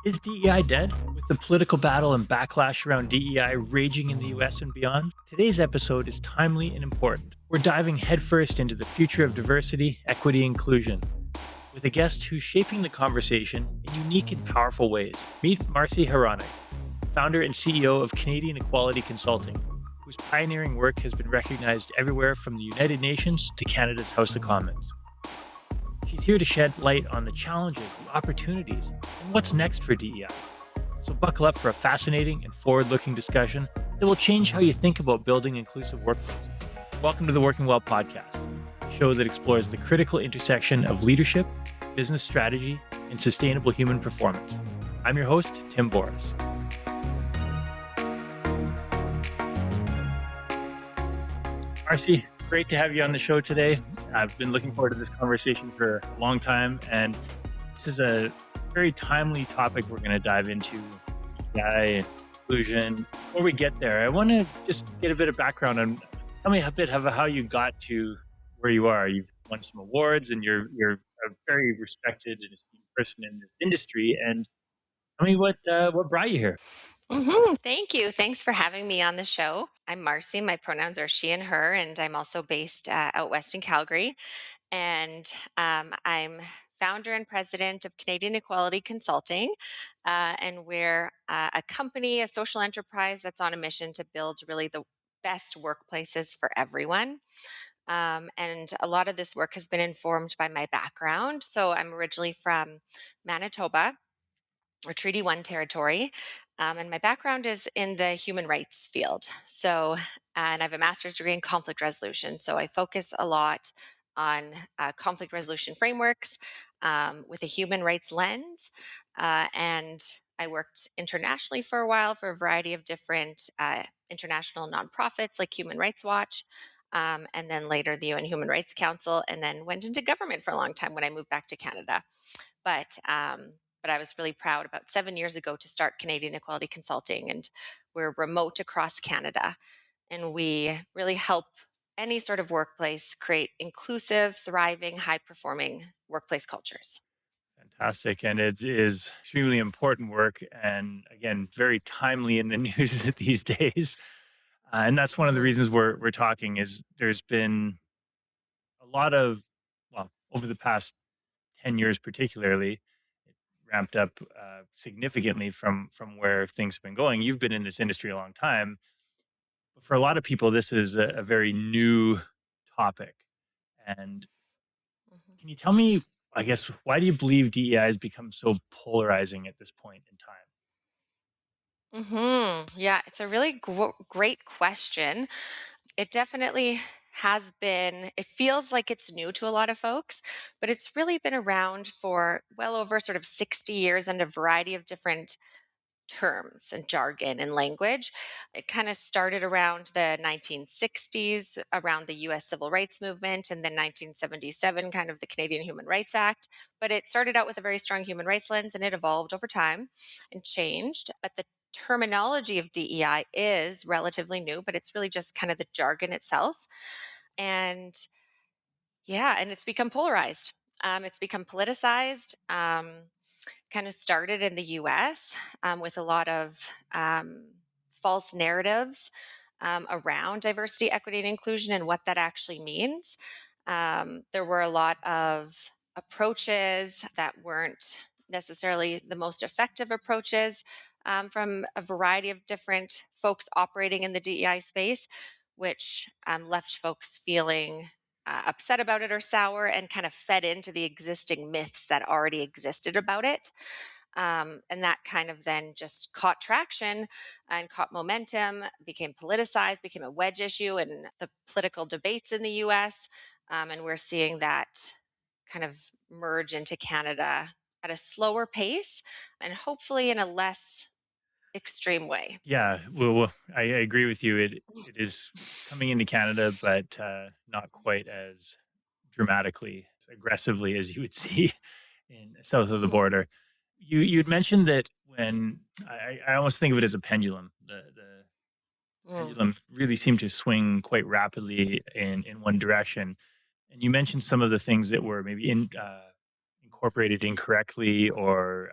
Is DEI dead? With the political battle and backlash around DEI raging in the US and beyond, today's episode is timely and important. We're diving headfirst into the future of diversity, equity, and inclusion with a guest who's shaping the conversation in unique and powerful ways. Meet Marcie Hawranik, founder and CEO of Canadian Equality Consulting, whose pioneering work has been recognized everywhere from the United Nations to Canada's House of Commons. She's here to shed light on the challenges, the opportunities, and what's next for DEI. So buckle up for a fascinating and forward-looking discussion that will change how you think about building inclusive workplaces. Welcome to the Working Well podcast, a show that explores the critical intersection of leadership, business strategy, and sustainable human performance. I'm your host, Tim Borys. Marcie, great to have you on the show today. I've been looking forward to this conversation for a long time, and this is a very timely topic we're going to dive into, DEI and inclusion. Before we get there, I want to just get a bit of background on, tell me a bit of how you got to where you are. You've won some awards, and you're a very respected and esteemed person in this industry. And tell me what brought you here. Thank you. Thanks for having me on the show. I'm Marcie. My pronouns are she and her, and I'm also based out west in Calgary. And I'm founder and president of Canadian Equality Consulting. And we're a company, a social enterprise that's on a mission to build really the best workplaces for everyone. And a lot of this work has been informed by my background. So I'm originally from Manitoba or Treaty 1 territory. And my background is in the human rights field. And I have a master's degree in conflict resolution. So I focus a lot on conflict resolution frameworks with a human rights lens. And I worked internationally for a while for a variety of different international nonprofits like Human Rights Watch. And then later the UN Human Rights Council, and then went into government for a long time when I moved back to Canada. But but I was really proud about 7 years ago to start Canadian Equality Consulting, and we're remote across Canada, and we really help any sort of workplace create inclusive, thriving, high-performing workplace cultures. Fantastic. And it is extremely important work. And again, very timely in the news these days. And that's one of the Mhm. reasons we're talking is there's been a lot of, well, over the past 10 years particularly, it ramped up significantly from where things have been going. You've been in this industry a long time. But for a lot of people, this is a very new topic. And Mhm. can you tell me, I guess, why do you believe DEI has become so polarizing at this point in time? Yeah, it's a really great question. It definitely has been, it feels like it's new to a lot of folks, but it's really been around for well over sort of 60 years and a variety of different terms and jargon and language. It kind of started around the 1960s, around the US Civil Rights Movement, and then 1977, kind of the Canadian Human Rights Act. But it started out with a very strong human rights lens and it evolved over time and changed. But the terminology of DEI is relatively new, but it's really just kind of the jargon itself. And yeah, and it's become polarized. It's become politicized. Kind of started in the US with a lot of false narratives around diversity, equity, and inclusion and what that actually means. There were a lot of approaches that weren't necessarily the most effective approaches from a variety of different folks operating in the DEI space, which left folks feeling upset about it or sour and kind of fed into the existing myths that already existed about it. And that kind of then just caught traction and caught momentum, became politicized, became a wedge issue in the political debates in the US. And we're seeing that kind of merge into Canada at a slower pace and hopefully in a less extreme way. Yeah, well, I agree with you. It is coming into Canada, but not quite as dramatically, as aggressively as you would see in south of the Mhm. border. You'd mentioned that when I almost think of it as a pendulum. The Mm. pendulum really seemed to swing quite rapidly in one direction. And you mentioned some of the things that were maybe incorporated incorrectly, or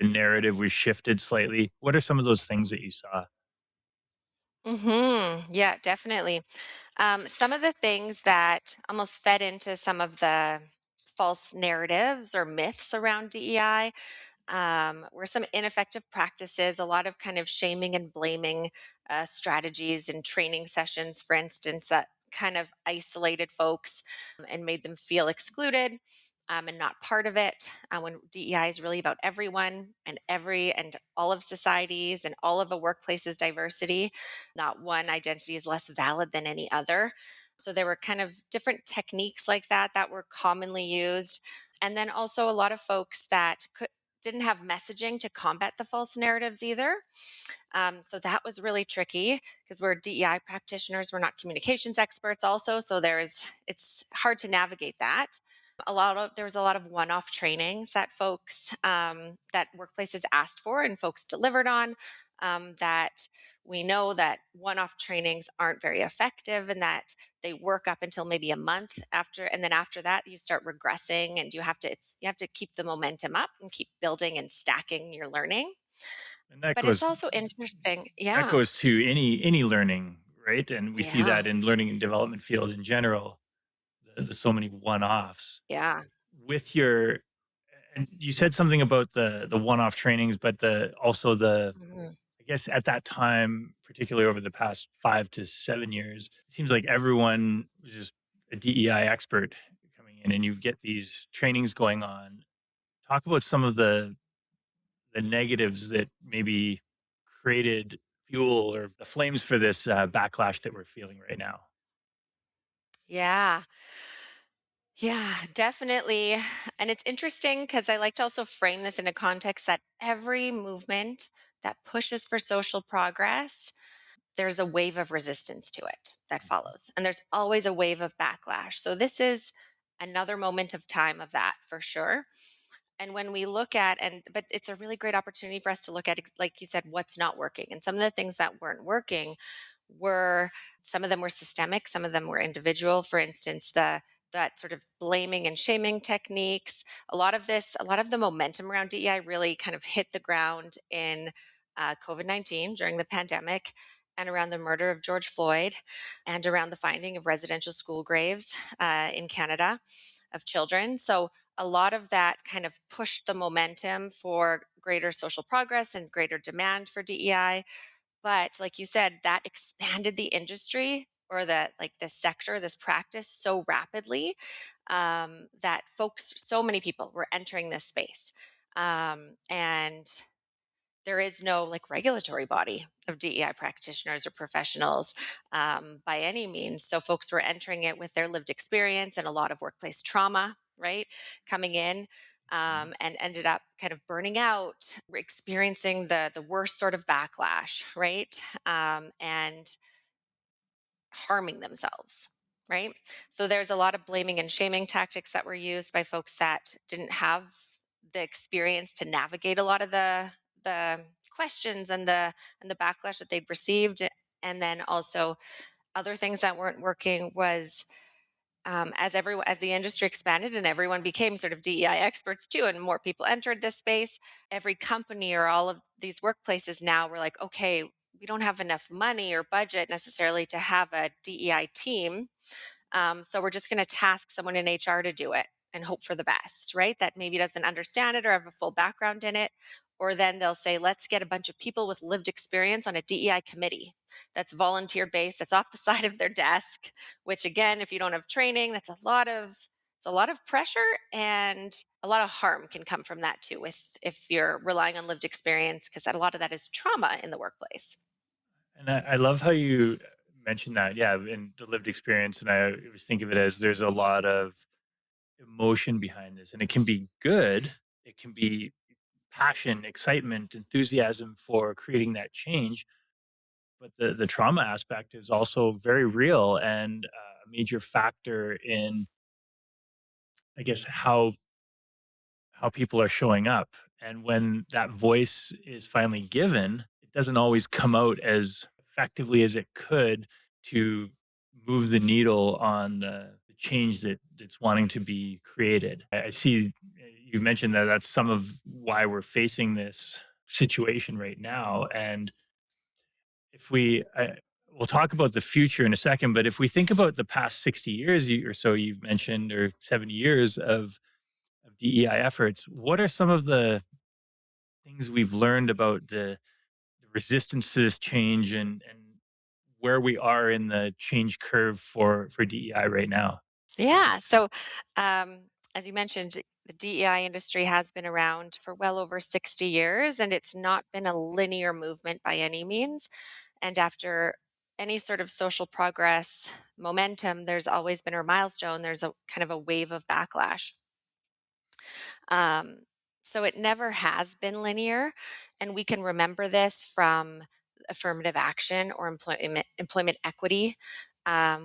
the narrative was shifted slightly. What are some of those things that you saw? Yeah, definitely. Some of the things that almost fed into some of the false narratives or myths around DEI were some ineffective practices, a lot of kind of shaming and blaming strategies and training sessions, for instance, that kind of isolated folks and made them feel excluded. And not part of it when DEI is really about everyone and every and all of societies and all of a workplace's diversity. Not one identity is less valid than any other. So there were kind of different techniques like that that were commonly used. And then also a lot of folks that didn't have messaging to combat the false narratives either. So that was really tricky because we're DEI practitioners, we're not communications experts also, so it's hard to navigate that. There was a lot of one-off trainings that folks that workplaces asked for and folks delivered on. That we know that one-off trainings aren't very effective and that they work up until maybe a month after, and then after that you start regressing and you have to keep the momentum up and keep building and stacking your learning. And that But it's goes also interesting. that Yeah. goes to any learning, right? And we see Yeah. that in learning and development field in general. There's so many one-offs. Yeah. With your and you said something about the one-off trainings, but the also the Mhm. I guess at that time, particularly over the past 5 to 7 years, it seems like everyone was just a DEI expert coming in, and you get these trainings going on. Talk about some of the negatives that maybe created fuel or the flames for this, backlash that we're feeling right now. Yeah. Yeah, definitely. And it's interesting because I like to also frame this in a context that every movement that pushes for social progress, there's a wave of resistance to it that follows. And there's always a wave of backlash. So this is another moment of time of that for sure. And when we look at but it's a really great opportunity for us to look at like you said what's not working. And some of the things that weren't working were some of them were systemic, some of them were individual. For instance, the that sort of blaming and shaming techniques. A lot of the momentum around DEI really kind of hit the ground in COVID-19 during the pandemic and around the murder of George Floyd and around the finding of residential school graves in Canada of children. So a lot of that kind of pushed the momentum for greater social progress and greater demand for DEI. But like you said, that expanded the industry or the like this sector, this practice so rapidly that so many people were entering this space. And there is no like regulatory body of DEI practitioners or professionals by any means. So folks were entering it with their lived experience and a lot of workplace trauma, right? Coming in Mhm. and ended up kind of burning out, experiencing the worst sort of backlash, right? And harming themselves, right? So there's a lot of blaming and shaming tactics that were used by folks that didn't have the experience to navigate a lot of the questions and the backlash that they'd received. And then also other things that weren't working was as the industry expanded and everyone became sort of DEI experts too, and more people entered this space, every company or all of these workplaces now were like, okay, we don't have enough money or budget necessarily to have a DEI team, so we're just going to task someone in HR to do it and hope for the best, right? That maybe doesn't understand it or have a full background in it. Or then they'll say, let's get a bunch of people with lived experience on a DEI committee that's volunteer based, that's off the side of their desk, which again, if you don't have training, it's a lot of pressure and a lot of harm can come from that too, with if you're relying on lived experience, because a lot of that is trauma in the workplace. And I love how you mentioned that, yeah, in the lived experience. And I always think of it as there's a lot of emotion behind this, and it can be good. It can be passion, excitement, enthusiasm for creating that change. But the trauma aspect is also very real and a major factor in, I guess, how people are showing up. And when that voice is finally given, it doesn't always come out as effectively as it could to move the needle on the change that's wanting to be created. I see, you've mentioned that that's some of why we're facing this situation right now. And if we'll talk about the future in a second, but if we think about the past 60 years or so you've mentioned, or 70 years of DEI efforts, what are some of the things we've learned about the resistance to this change, and where we are in the change curve for DEI right now? Yeah. So, as you mentioned, the DEI industry has been around for well over 60 years, and it's not been a linear movement by any means. And after any sort of social progress momentum, there's always been a milestone, there's a kind of a wave of backlash. Um, so it never has been linear, and we can remember this from affirmative action or employment equity.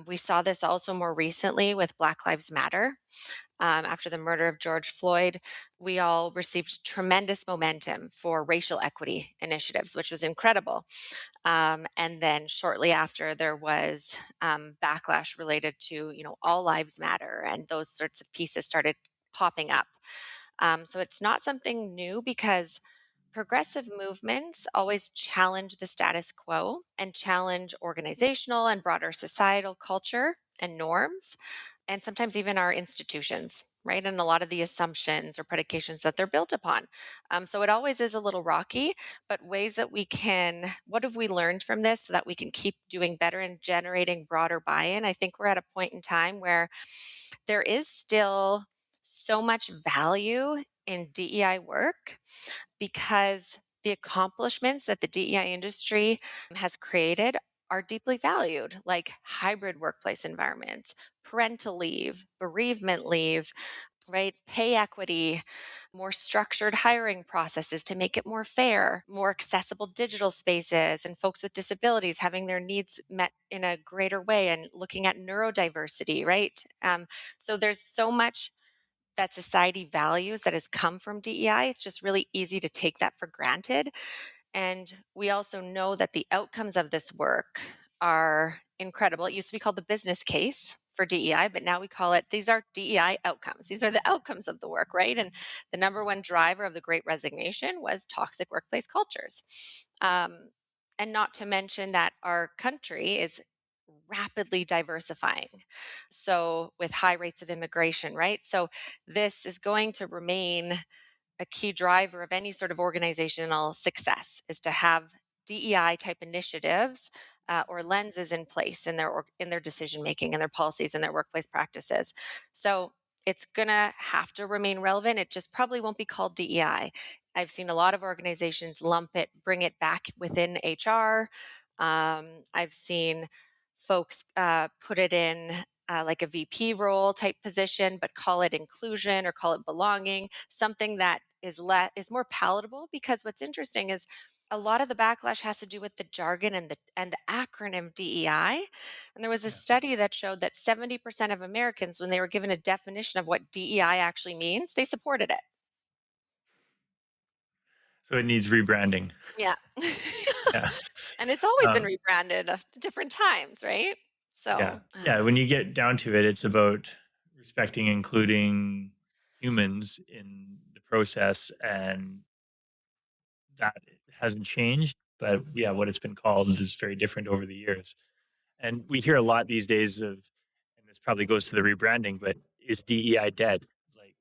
We saw this also more recently with Black Lives Matter. After the murder of George Floyd, we all received tremendous momentum for racial equity initiatives, which was incredible. And then shortly after, there was backlash related to, all lives matter, and those sorts of pieces started popping up. So it's not something new because progressive movements always challenge the status quo and challenge organizational and broader societal culture and norms, and sometimes even our institutions, right? And a lot of the assumptions or predications that they're built upon. So it always is a little rocky, but ways that what have we learned from this so that we can keep doing better and generating broader buy in? I think we're at a point in time where there is still so much value in DEI work because the accomplishments that the DEI industry has created are deeply valued, like hybrid workplace environments, parental leave, bereavement leave, right? Pay equity, more structured hiring processes to make it more fair, more accessible digital spaces, and folks with disabilities having their needs met in a greater way, and looking at neurodiversity, right? So there's so much that society values that has come from DEI. It's just really easy to take that for granted. And we also know that the outcomes of this work are incredible. It used to be called the business case for DEI, but now we call it these are DEI outcomes. These are the outcomes of the work, right? And the number one driver of the great resignation was toxic workplace cultures. Um, and not to mention that our country is rapidly diversifying. So, with high rates of immigration, right? So, this is going to remain a key driver of any sort of organizational success is to have DEI type initiatives or lenses in place in their decision making and their policies and their workplace practices. So it's gonna have to remain relevant. It just probably won't be called DEI. I've seen a lot of organizations lump it, bring it back within HR. I've seen folks put it in like a VP role type position, but call it inclusion or call it belonging, something that is more palatable. Because what's interesting is a lot of the backlash has to do with the jargon and the acronym DEI. And there was a Yeah. study that showed that 70% of Americans, when they were given a definition of what DEI actually means, they supported it. So it needs rebranding. Yeah. Yeah. And it's always been Um, rebranded different times, right? yeah. So, Yeah. When you get down to it, it's about respecting, including humans in the process, and that hasn't changed. But yeah, what it's been called is very different over the years. And we hear a lot these days of, and this probably goes to the rebranding, but is DEI dead? Like,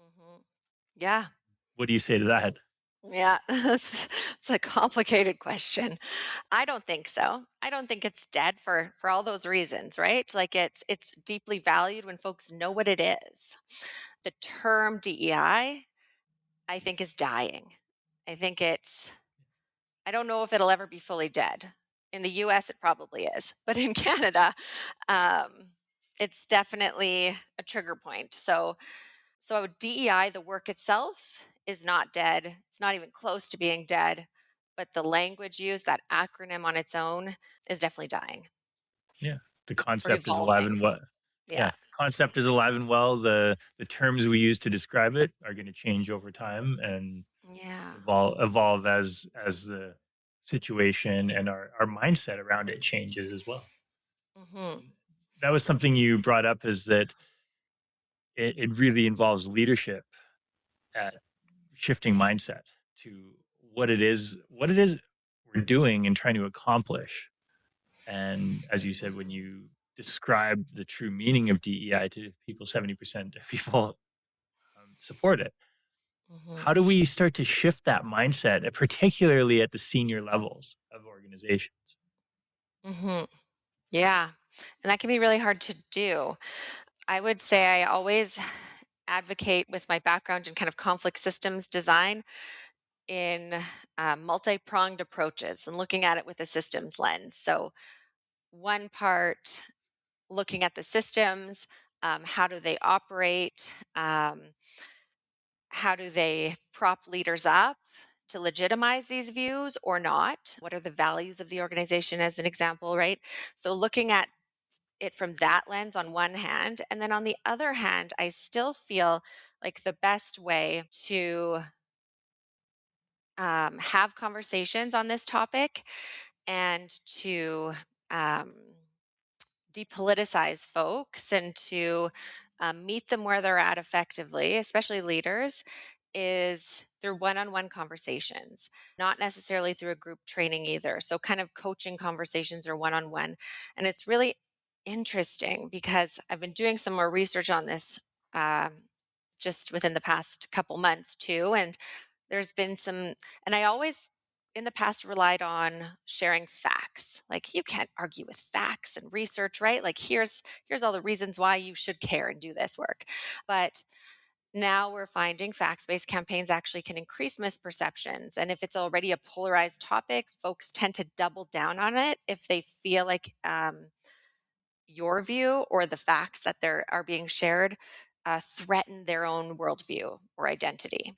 mhm. Yeah. what do you say to that? Yeah, it's a complicated question. I don't think so. I don't think it's dead for all those reasons, right? Like it's deeply valued when folks know what it is. The term DEI, I think, is dying. I think I don't know if it'll ever be fully dead. In the US it probably is, but in Canada, um, it's definitely a trigger point. So DEI, the work itself, is not dead. It's not even close to being dead. But the language used, that acronym on its own, is definitely dying Yeah. The or concept is alive evolving. and well. Yeah. Yeah. Concept is alive and well. The terms we use to describe it are going to change over time and Yeah. evolve as the situation and our mindset around it changes as well. Hmm. And that was something you brought up, is that it really involves leadership. at shifting mindset to what it is we're doing and trying to accomplish. And as you said, when you describe the true meaning of DEI to people, 70% of people support it. Mhm. How do we start to shift that mindset, particularly at the senior levels of organizations? Mhm. Yeah. And that can be really hard to do. I would say I always advocate with my background in kind of conflict systems design in multi-pronged approaches and looking at it with a systems lens. So one part looking at the systems, how do they operate, how do they prop leaders up to legitimize these views or not? What are the values of the organization, as an example, right? So looking at it from that lens on one hand. And then on the other hand, I still feel like the best way to have conversations on this topic and to um, depoliticize folks and to meet them where they're at effectively, especially leaders, is through one on one conversations, not necessarily through a group training either. So, kind of coaching conversations or one on one. And it's really interesting because I've been doing some more research on this just within the past couple months too. And there's been some, and I always in the past relied on sharing facts. Like you can't argue with facts and research, right? Like here's all the reasons why you should care and do this work. But now we're finding facts-based campaigns actually can increase misperceptions. And if it's already a polarized topic, folks tend to double down on it if they feel like your view or the facts that are being shared threaten their own worldview or identity.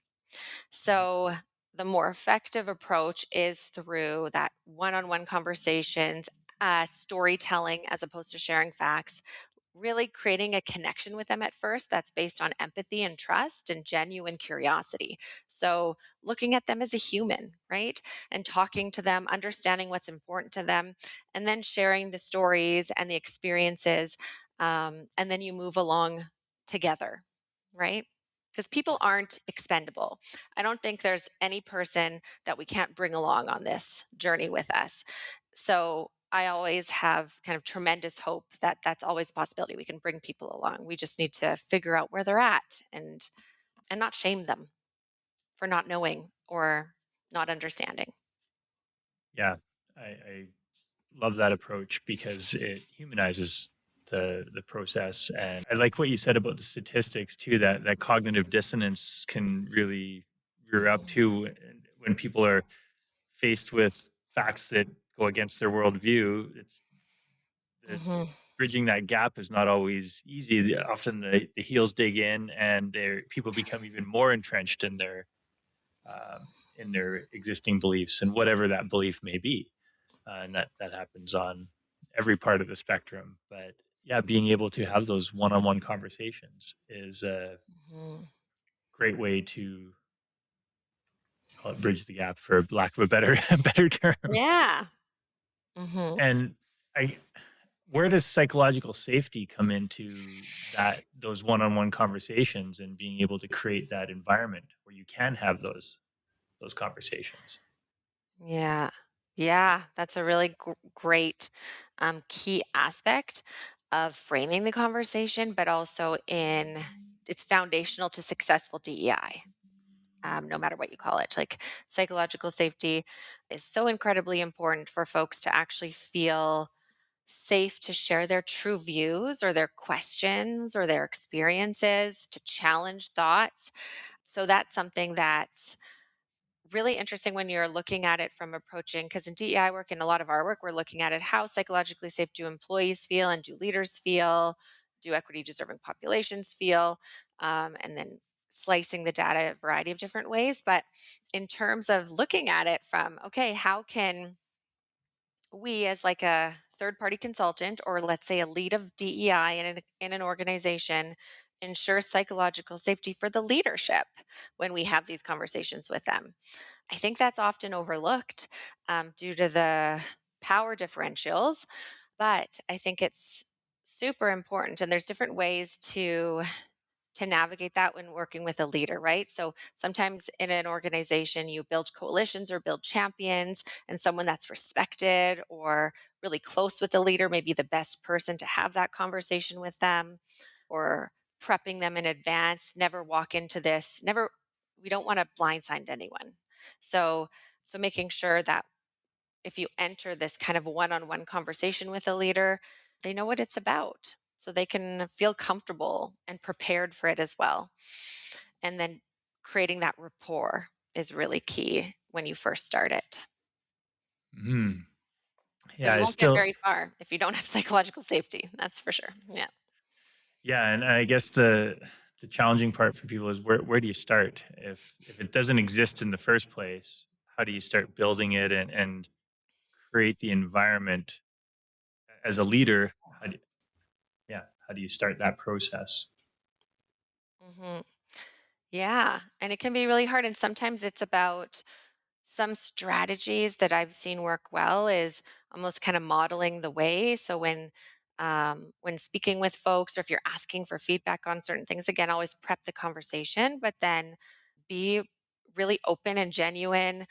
Mhm. So the more effective approach is through that one-on-one conversations, storytelling as opposed to sharing facts, really creating a connection with them at first that's based on empathy and trust and genuine curiosity. So looking at them as a human, right? And talking to them, understanding what's important to them, and then sharing the stories and the experiences. And then you move along together, right? Because people Yeah. aren't expendable. I don't think there's any person that we can't bring along on this journey with us. So I always have kind of tremendous hope that that's always a possibility. We can bring people along. We just need to figure out where they're at and not shame them for not knowing or not understanding. Yeah. I love that approach because it humanizes the process. And I like what you said about the statistics too, that cognitive dissonance can really rear up Mhm. too when people are faced with facts that go against their worldview. It's the Mhm. bridging that gap is not always easy. Often the heels dig in, and people become even more entrenched in their existing beliefs and whatever that belief may be. And that happens on every part of the spectrum. But yeah, being able to have those one-on-one conversations is a Mhm. great way to call it bridge the gap, for lack of a better a better term. Yeah. Mhm. And I where does psychological safety come into those one-on-one conversations and being able to create that environment where you can have those conversations? Yeah. Yeah, that's a really great key aspect of framing the conversation, but also in it's foundational to successful DEI. No matter what you call it. Like psychological safety is so incredibly important for folks to actually feel safe to share their true views or their questions or their experiences, to challenge thoughts. So that's something that's really interesting when you're looking at it from approaching, because in DEI work and a lot of our work, we're looking at it how psychologically safe do employees feel and do leaders feel, do equity deserving populations feel, and then slicing the data a variety of different ways. But in terms of looking at it from, okay, how can we as like a third party consultant or let's say a lead of DEI in an organization ensure psychological safety for the leadership when we have these conversations with them? I think that's often overlooked due to the power differentials, but I think it's super important. And there's different ways to navigate that when working with a leader, right? So sometimes in an organization, you build coalitions or build champions, and someone that's respected or really close with the leader may be the best person to have that conversation with them, or prepping them in advance. Never walk into this, never, we don't want to blindside anyone. So, so making sure that if you enter this kind of one-on-one conversation with a leader, they know what it's about. So they can feel comfortable and prepared for it as well. And then creating that rapport is really key when you first start it. Mhm. But Yeah, you it's won't get still very far if you don't have psychological safety. That's for sure. Yeah. yeah, and I guess the challenging part for people is where do you start? If it doesn't exist in the first place, how do you start building it and create the environment as a leader? Yeah, how do you start that process? hmm Yeah. And it can be really hard. And sometimes it's about some strategies that I've seen work well is almost kind of modeling the way. So when speaking with folks, or if you're asking for feedback on certain things, again, always prep the conversation, but then be really open and genuine,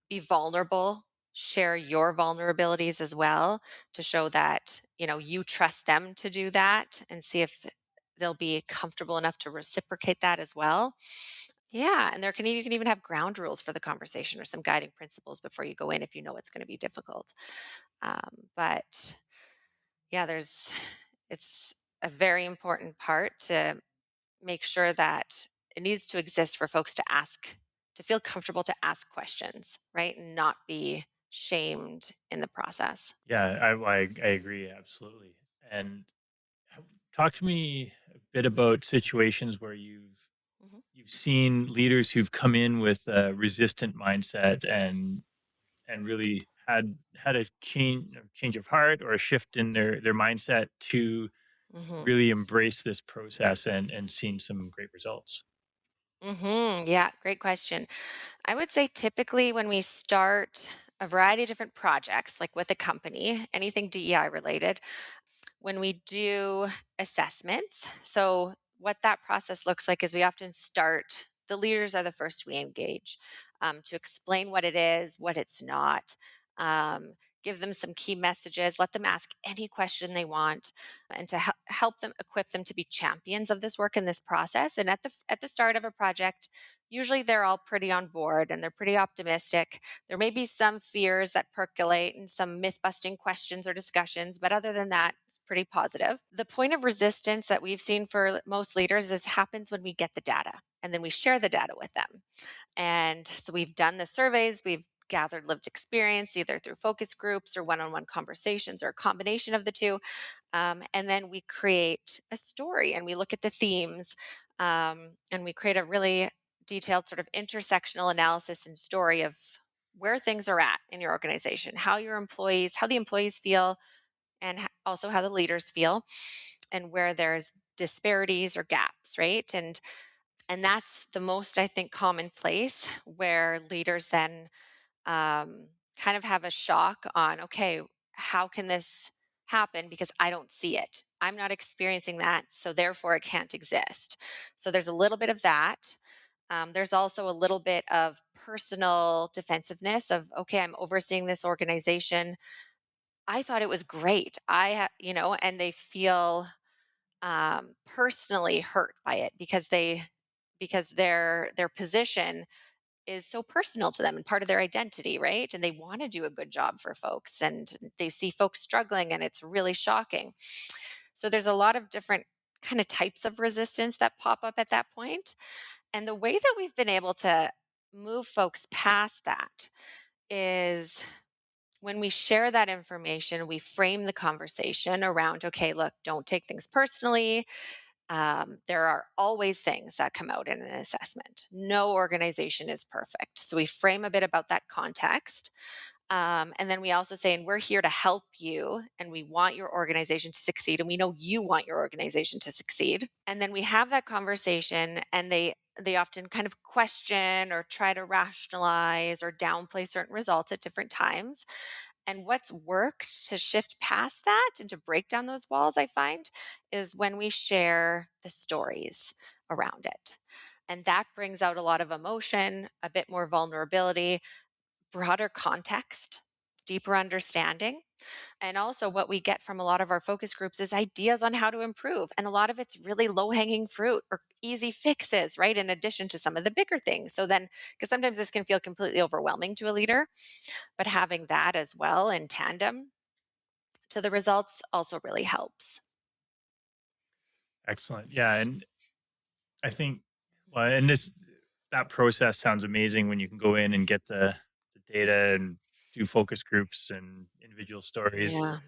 be vulnerable, share your vulnerabilities as well to show that, you trust them to do that, and see if they'll be comfortable enough to reciprocate that as well. Yeah, and you can even have ground rules for the conversation or some guiding principles before you go in if you know it's going to be difficult. But yeah, it's a very important part to make sure that it needs to exist for folks to ask, to feel comfortable to ask questions, right? And not be shamed in the process. Yeah, I agree absolutely. And h- talk to me a bit about situations where Mhm. you've seen leaders who've come in with a resistant mindset and really had a change of heart or a shift in their mindset to Mhm. really embrace this process and seen some great results. Mhm. Yeah, great question. I would say typically when we start a variety of different projects, like with a company, anything DEI related, when we do assessments. So, what that process looks like is we often start, the leaders are the first we engage, to explain what it is, what it's not, um, give them some key messages, let them ask any question they want, and to help them, equip them to be champions of this work in this process. And at the start of a project, usually they're all pretty on board and they're pretty optimistic. There may be some fears that percolate and some myth busting questions or discussions, but other than that, it's pretty positive. The point of resistance that we've seen for most leaders is happens when we get the data and then we share the data with them. And so we've done the surveys, we've gathered lived experience either through focus groups or one on one conversations or a combination of the two. And then we create a story and we look at the themes, and we create a really detailed sort of intersectional analysis and story of where things are at in your organization, how the employees feel, and also how the leaders feel, and where there's disparities or gaps, right? And that's the most, I think, commonplace where leaders then kind of have a shock on, okay, how can this happen? Because I don't see it. I'm not experiencing that. So therefore, it can't exist. So there's a little bit of that. There's also a little bit of personal defensiveness of, okay, I'm overseeing this organization. I thought it was great. And they feel personally hurt by it because their position is so personal to them and part of their identity, right? And they want to do a good job for folks and they see folks struggling and it's really shocking. So there's a lot of different kind of types of resistance that pop up at that point. And the way that we've been able to move folks past that is when we share that information, we frame the conversation around, okay, look, don't take things personally. There are always things that come out in an assessment. No organization is perfect. So we frame a bit about that context. And then we also say, and we're here to help you, and we want your organization to succeed, and we know you want your organization to succeed. And then we have that conversation, and they often kind of question or try to rationalize or downplay certain results at different times. And what's worked to shift past that and to break down those walls, I find, is when we share the stories around it. And that brings out a lot of emotion, a bit more vulnerability, broader context, deeper understanding. And also, what we get from a lot of our focus groups is ideas on how to improve. And a lot of it's really low hanging fruit or easy fixes, right? In addition to some of the bigger things. So then, because sometimes this can feel completely overwhelming to a leader, but having that as well in tandem to the results also really helps. Excellent. Yeah, and I think, well, and this that process sounds amazing when you can go in and get the data and do focus groups and individual stories. Yeah.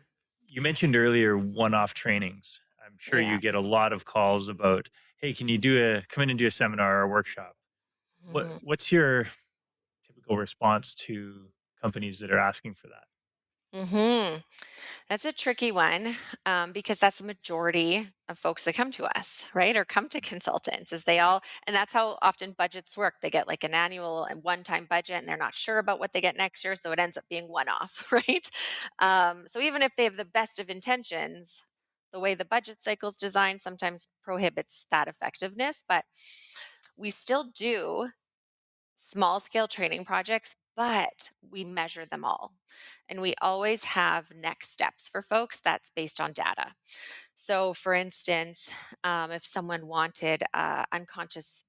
You mentioned earlier one-off trainings. I'm sure Yeah. you get a lot of calls about, "Hey, can you come in and do a seminar or a workshop?" Mhm. What's your typical response to companies that are asking for that? Mhm. That's a tricky one, because that's the majority of folks that come to us, right? Or come to consultants is they all, and that's how often budgets work. They get like an annual and one-time budget and they're not sure about what they get next year. So it ends up being one-off, right? So even if they have the best of intentions, the way the budget cycle is designed sometimes prohibits that effectiveness, but we still do small scale training projects, but we measure them all. And we always have next steps for folks that's based on data. So, for instance, if someone wanted unconscious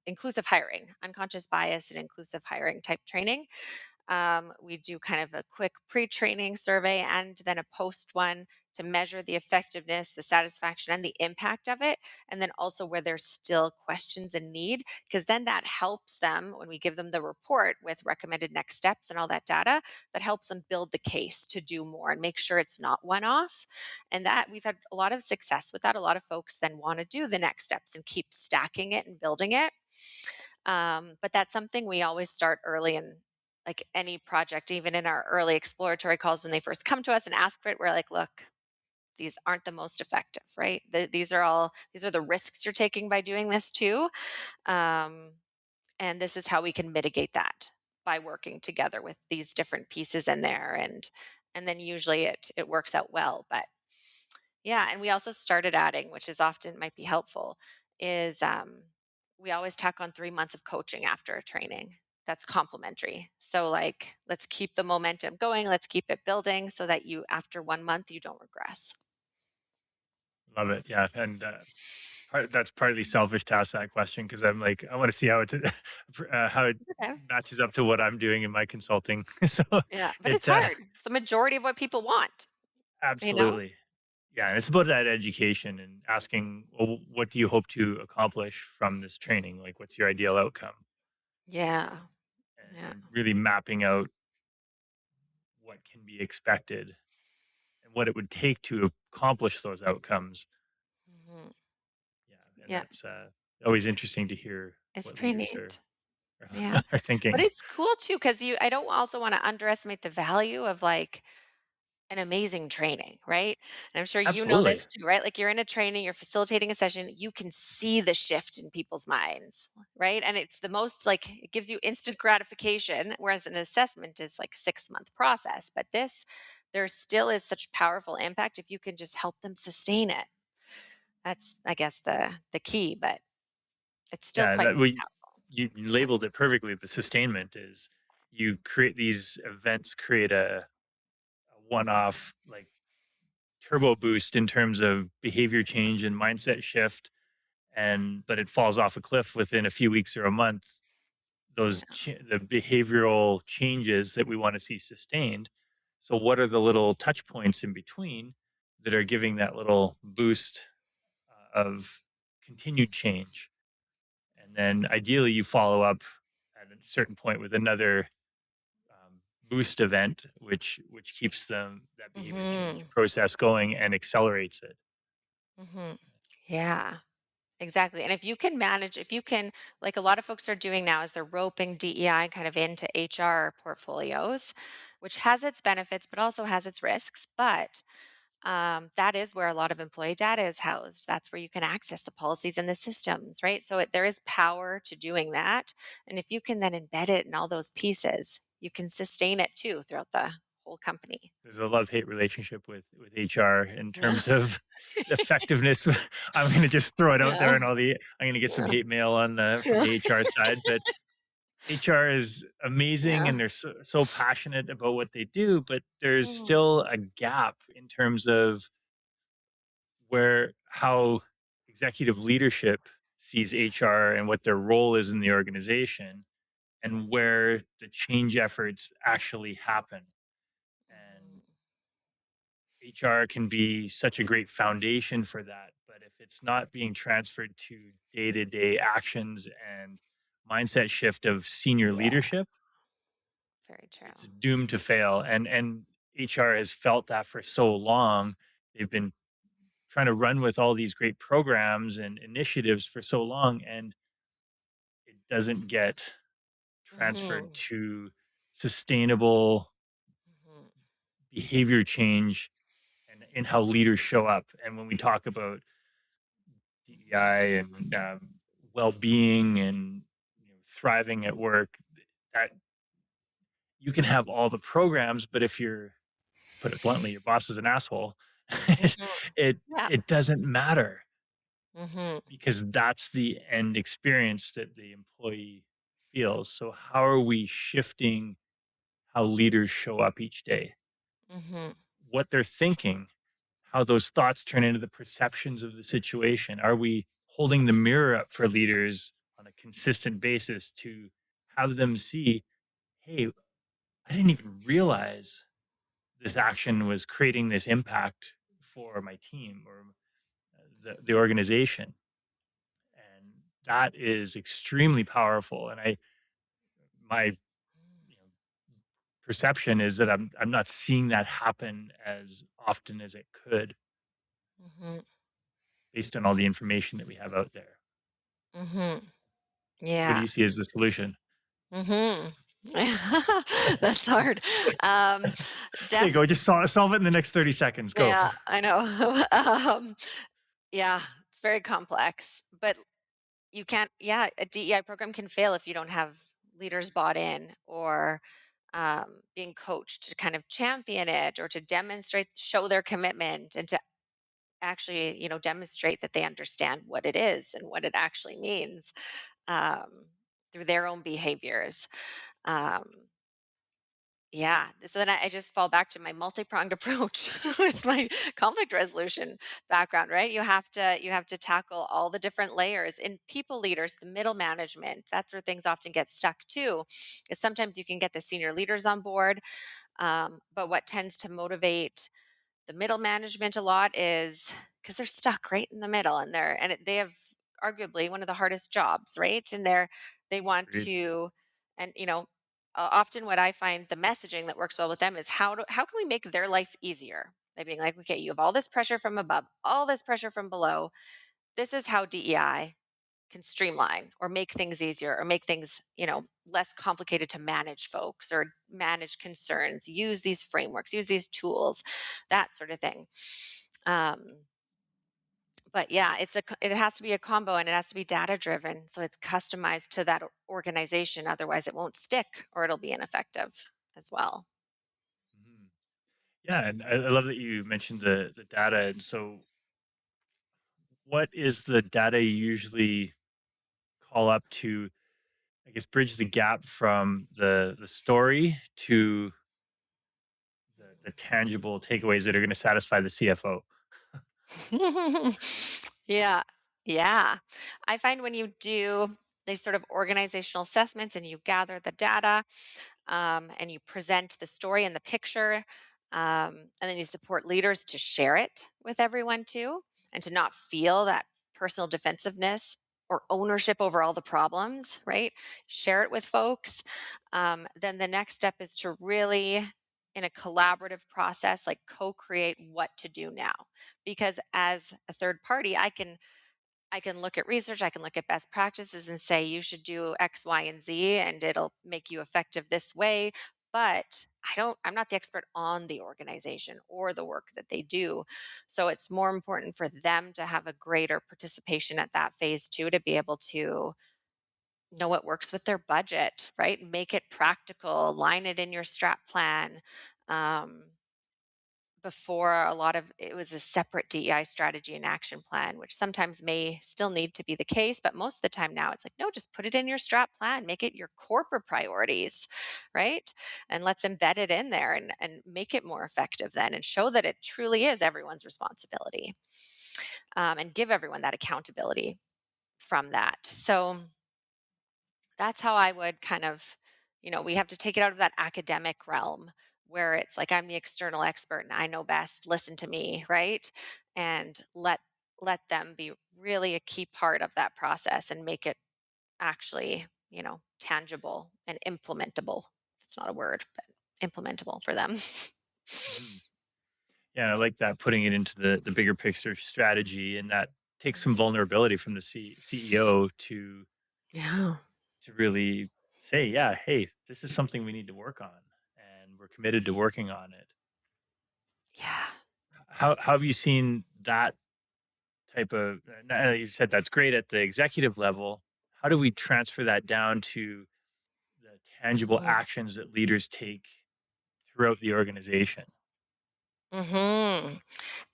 bias and inclusive hiring type training, we do kind of a quick pre training survey and then a post one to measure the effectiveness, the satisfaction, and the impact of it. And then also where there's still questions and need, because then that helps them when we give them the report with recommended next steps and all that data, that helps them build the case to do more and make sure it's not one off. And that we've had a lot of success with that. A lot of folks then want to do the next steps and keep stacking it and building it. But that's something we always start early in like any project, even in our early exploratory calls when they first come to us and ask for it. We're like, look, these aren't the most effective, right? These are the risks you're taking by doing this too. Um, and this is how we can mitigate that by working together with these different pieces in there. And then usually it works out well. But yeah, and we also started adding, which is often might be helpful, is we always tack on 3 months of coaching after a training. That's complimentary. So like, let's keep the momentum going. Let's keep it building so that you, after 1 month, you don't regress. Love it. Yeah, and that's partly selfish to ask that question because I'm like, I want to see how how it Okay. matches up to what I'm doing in my consulting. So Yeah, but it's it hard. It's the majority of what people want. You know. absolutely, yeah, and it's about that education and asking, well, what do you hope to accomplish from this training? Like, what's your ideal outcome? Yeah. And, Yeah. and really mapping out what can be expected and what it would take to accomplish those outcomes. Mhm. Yeah, and Yeah. that's always interesting to hear It's what pretty leaders are neat. Yeah. are But thinking. it's cool too because I don't also want to underestimate the value of like an amazing training, right? And I'm sure you know Absolutely. this too, right? Like you're in a training, you're facilitating a session, you can see the shift in people's minds, right? And it's the most like it gives you instant gratification, whereas an assessment is like 6 month process. But this, there still is such powerful impact if you can just help them sustain it. That's, I guess, the key, but it's still Yeah, quite that we powerful. you Yeah. labeled it perfectly. The sustainment is you create these events, create a one-off like turbo boost in terms of behavior change and mindset shift, and but it falls off a cliff within a few weeks or a month. Yeah. The behavioral changes that we want to see sustained. So, what are the little touch points in between that are giving that little boost of continued change? And then ideally you follow up at a certain point with another boost event which keeps them that behavior change Mhm. process going and accelerates it. Mhm. Yeah. Exactly. And if you can manage, if you can, like a lot of folks are doing now, is they're roping DEI kind of into HR portfolios, which has its benefits, but also has its risks. But that is where a lot of employee data is housed. That's where you can access the policies and the systems, right? So there is power to doing that. And if you can then embed it in all those pieces, you can sustain it too throughout the whole company. There's a love-hate relationship with HR in terms of effectiveness. I'm gonna just throw it out there Yeah. and I'm gonna get some Yeah. hate mail on the from Yeah. the HR side, but HR is amazing Yeah. and they're so passionate about what they do, but there's Mhm. still a gap in terms of where how executive leadership sees HR and what their role is in the organization and where the change efforts actually happen. And HR can be such a great foundation for that. But if it's not being transferred to day to day actions and mindset shift of senior Yeah, leadership, very it's true. doomed to fail. And HR has felt that for so long. They've been trying to run with all these great programs and initiatives for so long, and it doesn't get transferred Mhm. to sustainable Mhm. behavior change and in how leaders show up. And when we talk about DEI Mhm. and well-being and thriving at work, that you can have all the programs, but if you're put it bluntly, your boss is an asshole, it Mhm. it, Yeah. it doesn't matter Mhm. because that's the end experience that the employee feels. So how are we shifting how leaders show up each day? Mhm. What they're thinking, how those thoughts turn into the perceptions of the situation. Are we holding the mirror up for leaders on a consistent basis to have them see, hey, I didn't even realize this action was creating this impact for my team or the organization. And that is extremely powerful. And my perception is that I'm not seeing that happen as often as it could Mhm. based on all the information that we have out there. Mhm. What do Yeah. you see as the solution? Mhm. That's hard. Um, There you def go. Just solve it in the next 30 seconds. Go. Yeah, I know. Yeah, it's very complex, but you can't yeah, a DEI program can fail if you don't have leaders bought in or being coached to kind of champion it or to demonstrate, show their commitment and to actually, demonstrate that they understand what it is and what it actually means um, through their own behaviors. Um, yeah, so then I just fall back to my multi-pronged approach with my conflict resolution background, right? You have to tackle all the different layers in people leaders, the middle management. That's where things often get stuck too. Is sometimes you can get the senior leaders on board, but what tends to motivate the middle management a lot is because they're stuck right in the middle and they have arguably one of the hardest jobs, right? And they want Agreed. to, and often what I find the messaging that works well with them is how can we make their life easier by being like, okay, you have all this pressure from above, all this pressure from below. This is how DEI can streamline or make things easier or make things, less complicated to manage folks or manage concerns, use these frameworks, use these tools, that sort of thing. Um, but yeah, it has to be a combo and it has to be data driven. So it's customized to that organization. Otherwise, it won't stick or it'll be ineffective as well. Mhm. Yeah, and I love that you mentioned the data. And so, what is the data you usually call up to? I guess bridge the gap from the story to the tangible takeaways that are going to satisfy the CFO. Yeah. Yeah. I find when you do these sort of organizational assessments and you gather the data, and you present the story and the picture, and then you support leaders to share it with everyone too, and to not feel that personal defensiveness or ownership over all the problems, right? Share it with folks. Then the next step is to really, in a collaborative process, like co create what to do now. Because as a third party, I can look at research, I can look at best practices and say you should do X, Y, and Z and it'll make you effective this way. But I'm not the expert on the organization or the work that they do. So it's more important for them to have a greater participation at that phase too, to be able to know what works with their budget, right? Make it practical, line it in your strat plan, Um, Before, a lot of it was a separate DEI strategy and action plan, which sometimes may still need to be the case, but most of the time now it's like, no, just put it in your strat plan, make it your corporate priorities, right? And let's embed it in there and make it more effective then and show that it truly is everyone's responsibility, and give everyone that accountability from that. So that's how I would kind of, we have to take it out of that academic realm where it's like I'm the external expert and I know best, listen to me, right? And let them be really a key part of that process and make it actually, tangible and implementable. It's not a word, but implementable for them. Mhm. Yeah, I like that, putting it into the bigger picture strategy, and that takes some Mhm. vulnerability from the CEO Yeah. to really say, yeah, hey, this is something we need to work on, and we're committed to working on it. Yeah. How have you seen that type of? Now you said that's great at the executive level. How do we transfer that down to the tangible Mhm. actions that leaders take throughout the organization? Mhm.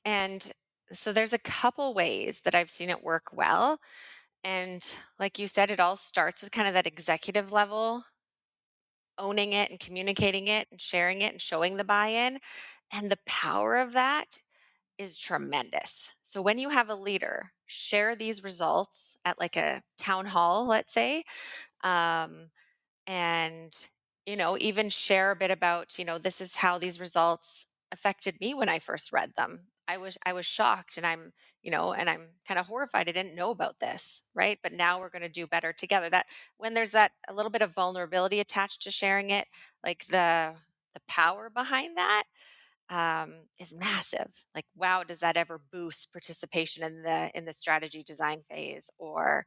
And so there's a couple ways that I've seen it work well. And like you said, it all starts with kind of that executive level, owning it and communicating it and sharing it and showing the buy in. And the power of that is tremendous. So when you have a leader share these results at like a town hall, let's say, um, and even share a bit about, this is how these results affected me when I first read them. I was shocked, and I'm kind of horrified I didn't know about this, right? But now we're going to do better together. That when there's that a little bit of vulnerability attached to sharing it, like the power behind that, is massive. Like, wow, does that ever boost participation in the strategy design phase, or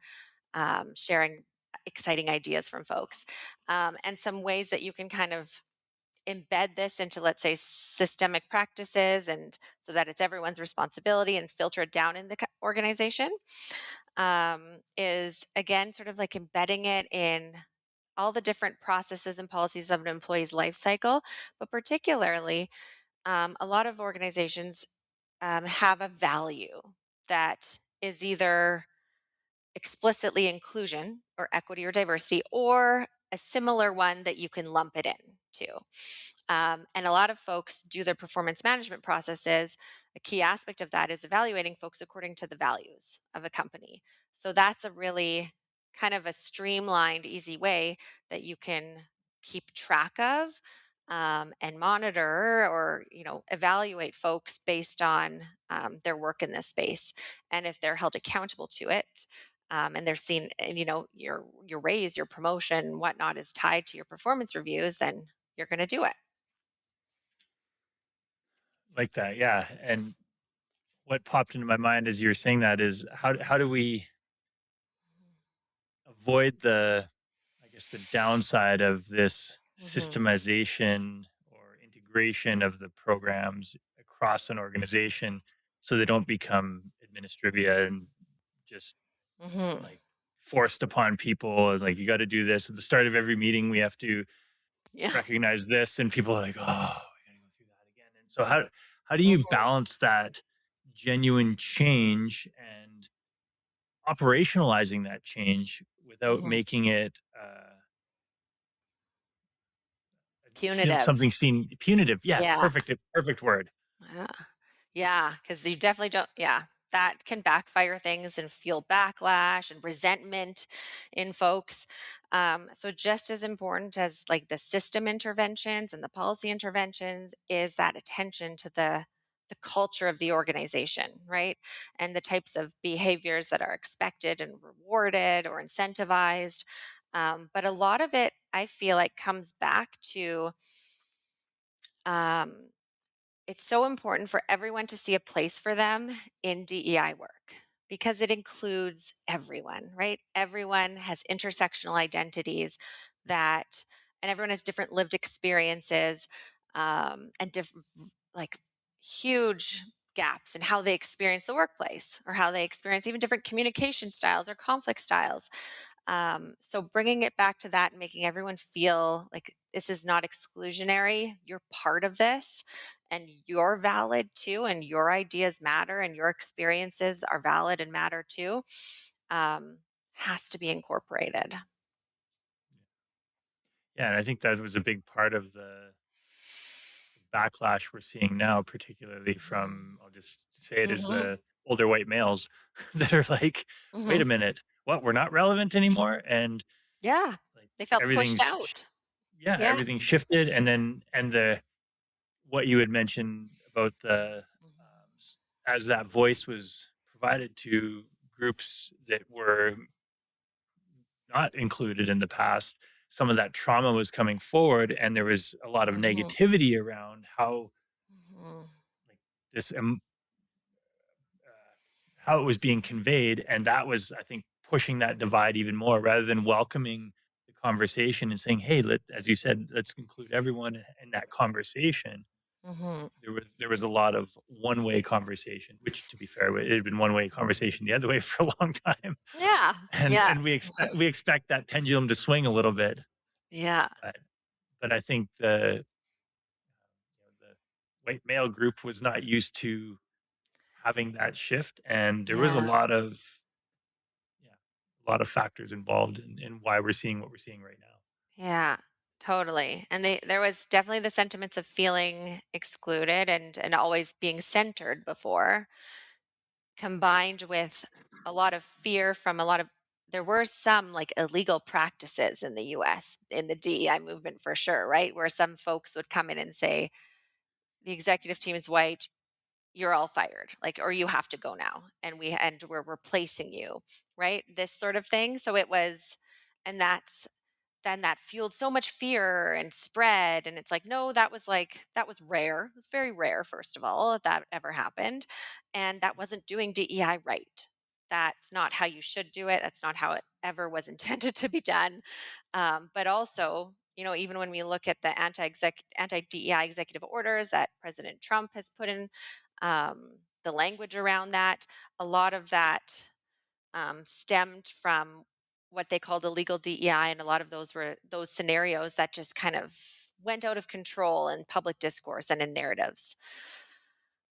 sharing exciting ideas from folks, and some ways that you can kind of embed this into, let's say, systemic practices, and so that it's everyone's responsibility and filter it down in the organization, is again sort of like embedding it in all the different processes and policies of an employee's life cycle, but particularly, a lot of organizations have a value that is either explicitly inclusion or equity or diversity, or a similar one that you can lump it in to. And a lot of folks do their performance management processes. A key aspect of that is evaluating folks according to the values of a company. So that's a really kind of a streamlined, easy way that you can keep track of, and monitor, or evaluate folks based on their work in this space, and if they're held accountable to it, and they're seen, and your raise, your promotion, whatnot is tied to your performance reviews, then you're going to do it. Like that, yeah. And what popped into my mind as you were saying that is, how do we avoid the, I guess, the downside of this Mhm. systemization or integration of the programs across an organization, so they don't become administrivia and just Mhm. like forced upon people, as like, you got to do this at the start of every meeting, we have to Yeah. recognize this, and people are like, oh, we gotta go through that again. And so how do you Mhm. balance that genuine change and operationalizing that change without Mhm. making it Punitive. something seen punitive? Yeah, Yeah. perfect word. Yeah. Yeah, because you definitely don't, yeah, that can backfire things and fuel backlash and resentment in folks. So just as important as like the system interventions and the policy interventions is that attention to the culture of the organization, right? And the types of behaviors that are expected and rewarded or incentivized. But a lot of it, I feel like, comes back to, um, it's so important for everyone to see a place for them in DEI work because it includes everyone, right? Everyone has intersectional identities that, and everyone has different lived experiences, and different, like, huge gaps in how they experience the workplace or how they experience even different communication styles or conflict styles. So bringing it back to that and making everyone feel like this is not exclusionary. You're part of this and you're valid too, and your ideas matter and your experiences are valid and matter too, um, has to be incorporated. Yeah, and I think that was a big part of the backlash we're seeing now, particularly from, I'll just say it as Hmm. the older white males that are like, wait a Hmm. minute, what? We're not relevant anymore, and Yeah. like They felt pushed everything's out. yeah, Yeah. everything shifted, and then and the what you had mentioned about the as that voice was provided to groups that were not included in the past, some of that trauma was coming forward, and there was a lot of Hmm. negativity around how Hmm. like this how it was being conveyed, and that was, I think, pushing that divide even more rather than welcoming the conversation and saying, "Hey, as you said, let's include everyone in that conversation." Hmm. There was a lot of one-way conversation, which, to be fair, it had been one-way conversation the other way for a long time, Yeah. and Yeah. and we expect that pendulum to swing a little bit, Yeah. but I think the white male group was not used to having that shift, and there was a Yeah. lot of yeah, a lot of factors involved in why we're seeing what we're seeing right now. Yeah, totally. And there was definitely the sentiments of feeling excluded and always being centered before, combined with a lot of fear from a lot of there were some like illegal practices in the US in the DEI movement for sure, right? Where some folks would come in and say, the executive team is white, you're all fired, like, or you have to go now. And we're replacing you, right? This sort of thing. So it was, and that's then that fueled so much fear and spread, and it's like, no, that was rare. It was very rare, first of all, if that ever happened, and that wasn't doing DEI right. That's not how you should do it. That's not how it ever was intended to be done. But also, even when we look at the anti DEI executive orders that President Trump has put in, the language around that, a lot of that stemmed from what they called illegal DEI, and a lot of those were those scenarios that just kind of went out of control in public discourse and in narratives.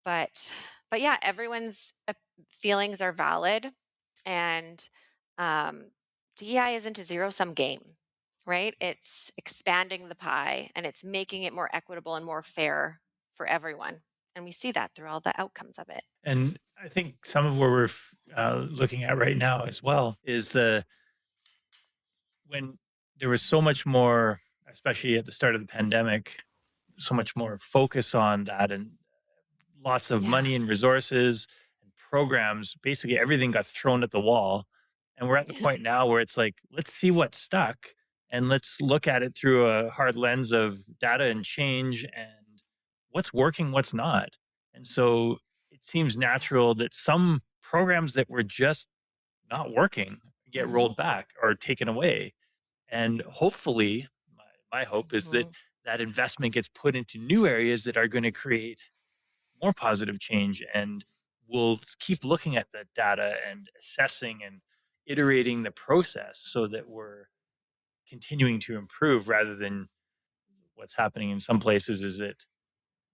But yeah, everyone's feelings are valid, and um, DEI isn't a zero sum game, right? It's expanding the pie and it's making it more equitable and more fair for everyone, and we see that through all the outcomes of it. And I think some of where we're looking at right now as well is when there was so much more, especially at the start of the pandemic, so much more focus on that, and lots of Yeah. money and resources and programs. Basically, everything got thrown at the wall. And we're at the point now where it's like, let's see what stuck and let's look at it through a hard lens of data and change and what's working, what's not. And so it seems natural that some programs that were just not working get Hmm. rolled back or taken away. And hopefully, my hope is that Hmm. that investment gets put into new areas that are going to create more positive change, and we'll keep looking at the data and assessing and iterating the process so that we're continuing to improve rather than what's happening in some places is that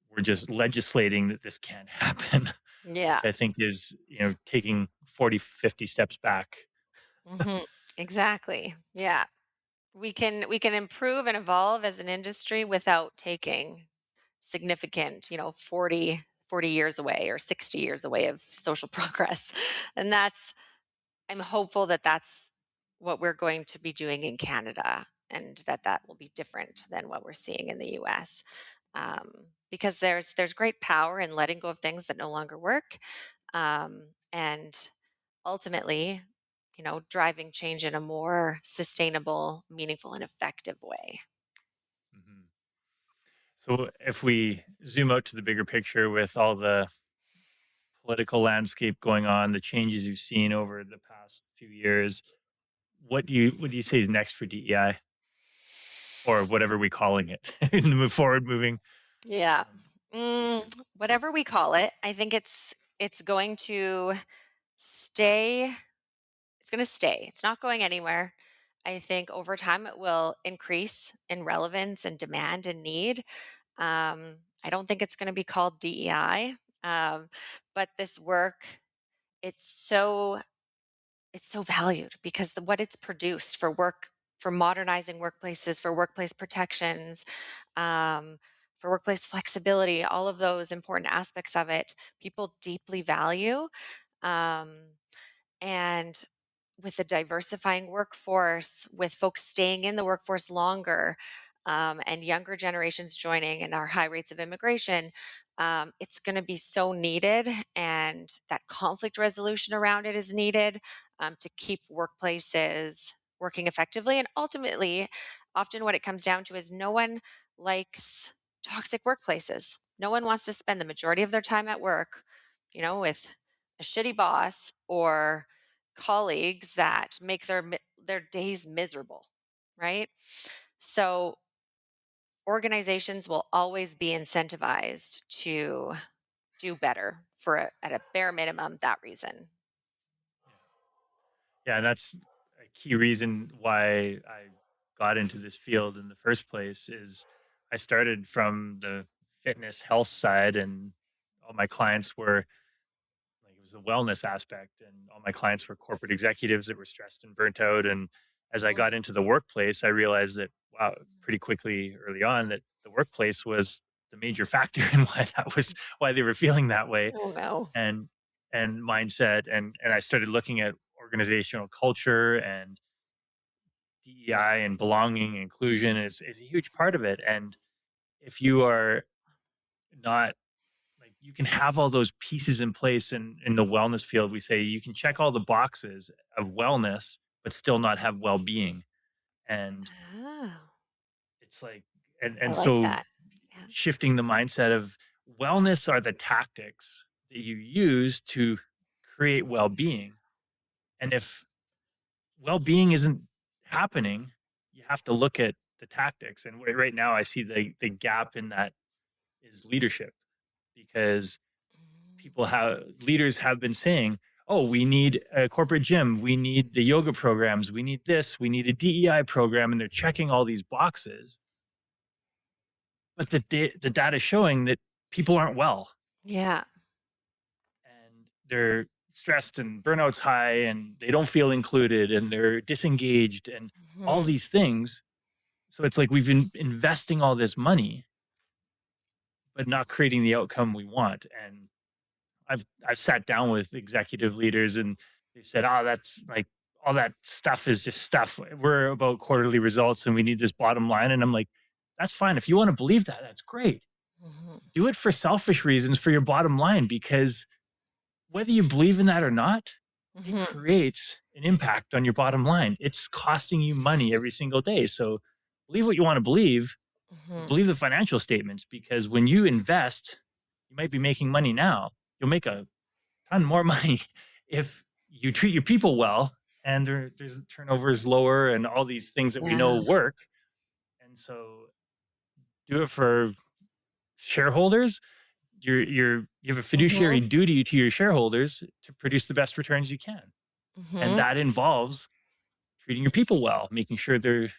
we're just legislating that this can't happen, which Yeah. I think is, taking 40, 50 steps back. Hmm. Exactly. Yeah. We can improve and evolve as an industry without taking significant, 40 years away or 60 years away of social progress. And I'm hopeful that that's what we're going to be doing in Canada, and that will be different than what we're seeing in the US. Because there's great power in letting go of things that no longer work, and ultimately, driving change in a more sustainable, meaningful, and effective way. Mhm. So if we zoom out to the bigger picture with all the political landscape going on, the changes you've seen over the past few years, what do you say is next for DEI or whatever we calling it in the move forward moving Yeah. future? Whatever we call it, I think it's going to stay. It's going to stay. It's not going anywhere. I think over time it will increase in relevance and demand and need. I don't think it's going to be called DEI, but this work, it's so it's so valued because what it's produced for work, for modernizing workplaces, for workplace protections, um, for workplace flexibility, all of those important aspects of it, people deeply value. Um, and with a diversifying workforce, with folks staying in the workforce longer, and younger generations joining, and our high rates of immigration, it's going to be so needed. And that conflict resolution around it is needed to keep workplaces working effectively. And ultimately, often what it comes down to is no one likes toxic workplaces. No one wants to spend the majority of their time at work, with a shitty boss or colleagues that make their days miserable, right? So organizations will always be incentivized to do better for at a bare minimum that reason. Yeah. Yeah, and that's a key reason why I got into this field in the first place is I started from the fitness health side, and all my clients were like, it was the wellness aspect, and all my clients were corporate executives that were stressed and burnt out. And as I Mm. got into the workplace, I realized that, wow, pretty quickly early on, that the workplace was the major factor in why they were feeling that way. Oh no. and and mindset, and I started looking at organizational culture, and DEI and belonging and inclusion is a huge part of it. And if you are not, like, you can have all those pieces in place in the wellness field. We say you can check all the boxes of wellness but still not have well-being. And Oh, it's like, I and like so that. Yeah. shifting the mindset of wellness are the tactics that you use to create well-being. And if well-being isn't happening, you have to look at the tactics. And right now, I see the gap in that is leadership, because Mm. leaders have been saying, "Oh, we need a corporate gym, we need the yoga programs, we need this, we need a DEI program," and they're checking all these boxes, but the data is showing that people aren't well, Yeah. and they're stressed, and burnout's high, and they don't feel included, and they're disengaged, and all Mhm. these things. So it's like we've been investing all this money, but not creating the outcome we want. And I've sat down with executive leaders, and they said, "Oh, that's like all that stuff is just stuff. We're about quarterly results, and we need this bottom line." And I'm like, "That's fine. If you want to believe that, that's great. Mhm. Do it for selfish reasons for your bottom line, because whether you believe in that or not, it Mhm. creates an impact on your bottom line. It's costing you money every single day. So believe what you want to believe, but Mhm. believe the financial statements, because when you invest, you might be making money now. You'll make a ton more money if you treat your people well, and there's turnover is lower, and all these things that we Yeah. know work. And so do it for shareholders. You have a fiduciary Mhm. duty to your shareholders to produce the best returns you can. And Mhm. that involves treating your people well, making sure they're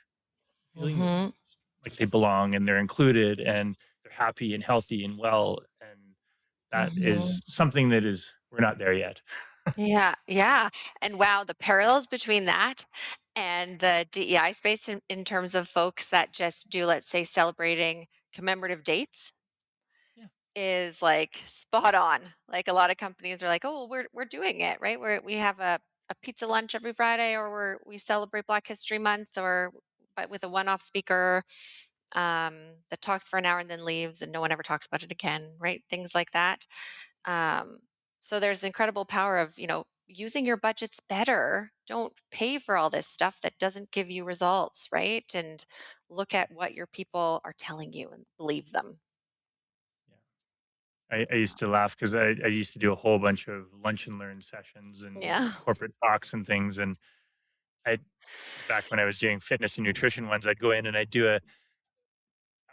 feeling Mhm. like they belong, and they're included, and they're happy and healthy and well. And that Mhm. is something that is we're not there yet. Yeah, yeah. And wow, the parallels between that and the DEI space in terms of folks that just do, let's say, celebrating commemorative dates Yeah. is like spot on. Like a lot of companies are like, oh, well, we're doing it, right? We have a pizza lunch every Friday, or we celebrate Black History Month, or but with a one-off speaker that talks for an hour and then leaves, and no one ever talks about it again, right? Things like that. Um, so there's incredible power of, using your budgets better. Don't pay for all this stuff that doesn't give you results, right? And look at what your people are telling you and believe them. Yeah. I used to laugh because I used to do a whole bunch of lunch and learn sessions and Yeah. corporate talks and things. And I, back when I was doing fitness and nutrition ones, I'd go in and I'd do a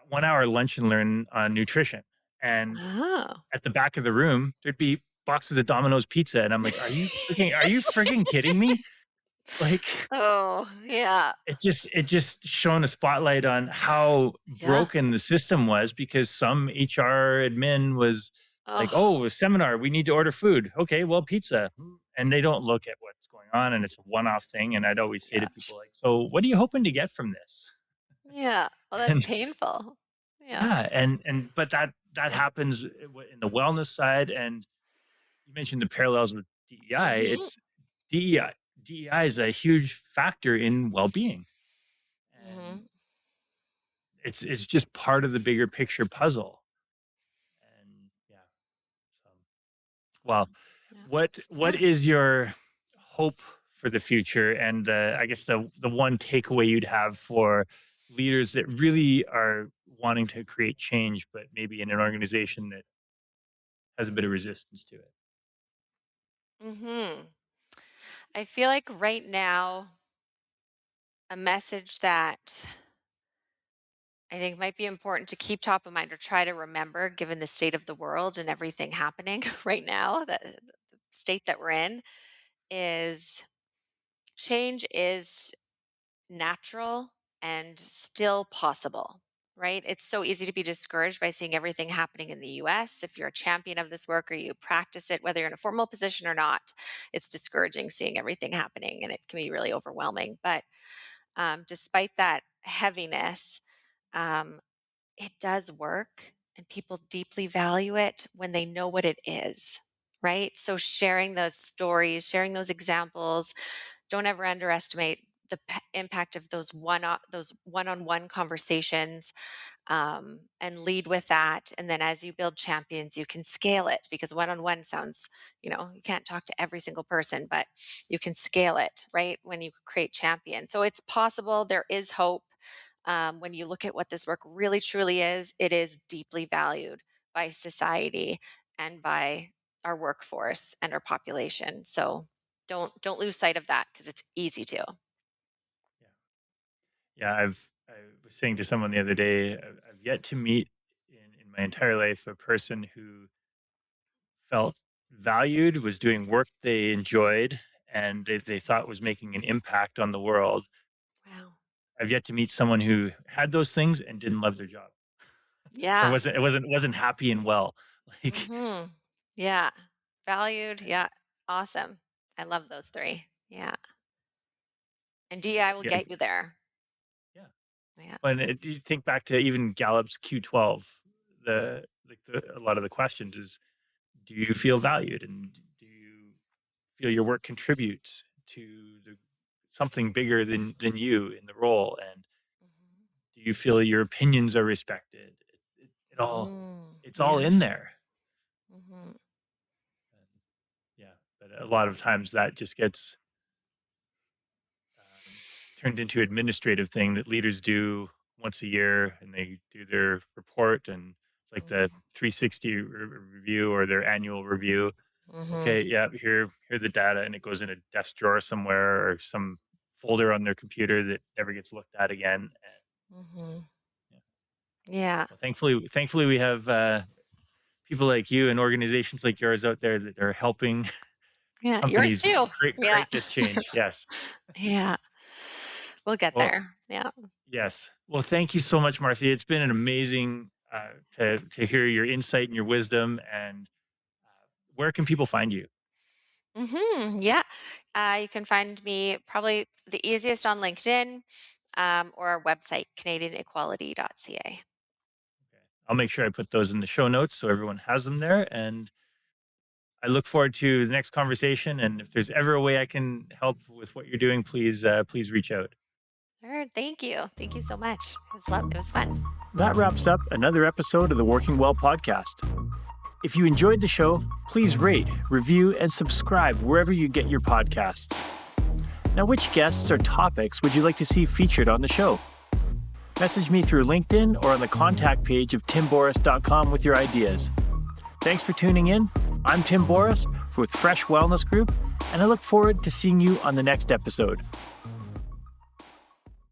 1 hour lunch and learn on nutrition. And Oh. at the back of the room, there'd be boxes of Domino's pizza. And I'm like, are you freaking kidding me? Like, Oh, yeah. it just shone a spotlight on how Yeah. broken the system was because some HR admin was like, Oh, "Oh, a seminar, we need to order food." Okay, well, pizza. And they don't look at what's going on and it's a one-off thing. And I'd always say to gosh. people like, "So what are you hoping to get from this?" Yeah. Well, that's And painful. Yeah. yeah, and but that happens in the wellness side. And you mentioned the parallels with DEI. Mhm. It's DEI. DEI is a huge factor in well-being. And Mhm. it's just part of the bigger picture puzzle. And yeah, so well, Yeah. what Yeah. is your hope for the future? And I guess the one takeaway you'd have for leaders that really are wanting to create change, but maybe in an organization that has a bit of resistance to it. Mhm. I feel like right now, a message that I think might be important to keep top of mind or try to remember given the state of the world and everything happening right now, that the state that we're in is change is natural and still possible, right? It's so easy to be discouraged by seeing everything happening in the US. If you're a champion of this work or you practice it, whether you're in a formal position or not, it's discouraging seeing everything happening and it can be really overwhelming. But despite that heaviness, um, it does work and people deeply value it when they know what it is, right? So sharing those stories, sharing those examples, don't ever underestimate the impact of those one-on-one conversations, and lead with that. And then as you build champions, you can scale it because one-on-one sounds, you can't talk to every single person, but you can scale it, right? When you create champions. So it's possible. There is hope. When you look at what this work really truly is, it is deeply valued by society and by our workforce and our population. So don't lose sight of that because it's easy to. Yeah, yeah. I was saying to someone the other day, I've yet to meet in my entire life a person who felt valued, was doing work they enjoyed, and they thought was making an impact on the world. Wow. I've yet to meet someone who had those things and didn't love their job or Yeah. wasn't happy and well. Like, Mhm. Yeah. Valued. Yeah. Awesome. I love those 3. Yeah. And DEI will yeah, get you there. yeah. Yeah. And you think back to even Gallup's Q12, a lot of the questions is, do you feel valued, and do you feel your work contributes to something bigger than you in the role, and Mhm. do you feel your opinions are respected? It all it's all Yeah. in there. Mhm. And yeah, but a lot of times that just gets um, turned into administrative thing that leaders do once a year, and they do their report, and it's like the Mhm. 360 review or their annual review. Mhm. Okay, yeah, here the data, and it goes in a desk drawer somewhere or some folder on their computer that never gets looked at again. And Mhm. yeah. Yeah. Well, thankfully we have people like you and organizations like yours out there that are helping Yeah. Yours companies too. Yeah. create this change. Yes. Yeah. We'll get Well, there. Yeah. yes. Well, thank you so much, Marcy. It's been an amazing to hear your insight and your wisdom. And where can people find you? Yeah. You can find me probably the easiest on LinkedIn, or our website, canadianequality.ca. Okay. I'll make sure I put those in the show notes so everyone has them there. And I look forward to the next conversation. And if there's ever a way I can help with what you're doing, please reach out. All right. Thank you. Thank you so much. It was fun. That wraps up another episode of the Working Well podcast. If you enjoyed the show, please rate, review, and subscribe wherever you get your podcasts. Now, which guests or topics would you like to see featured on the show? Message me through LinkedIn or on the contact page of timborys.com with your ideas. Thanks for tuning in. I'm Tim Borys with Fresh Wellness Group, and I look forward to seeing you on the next episode.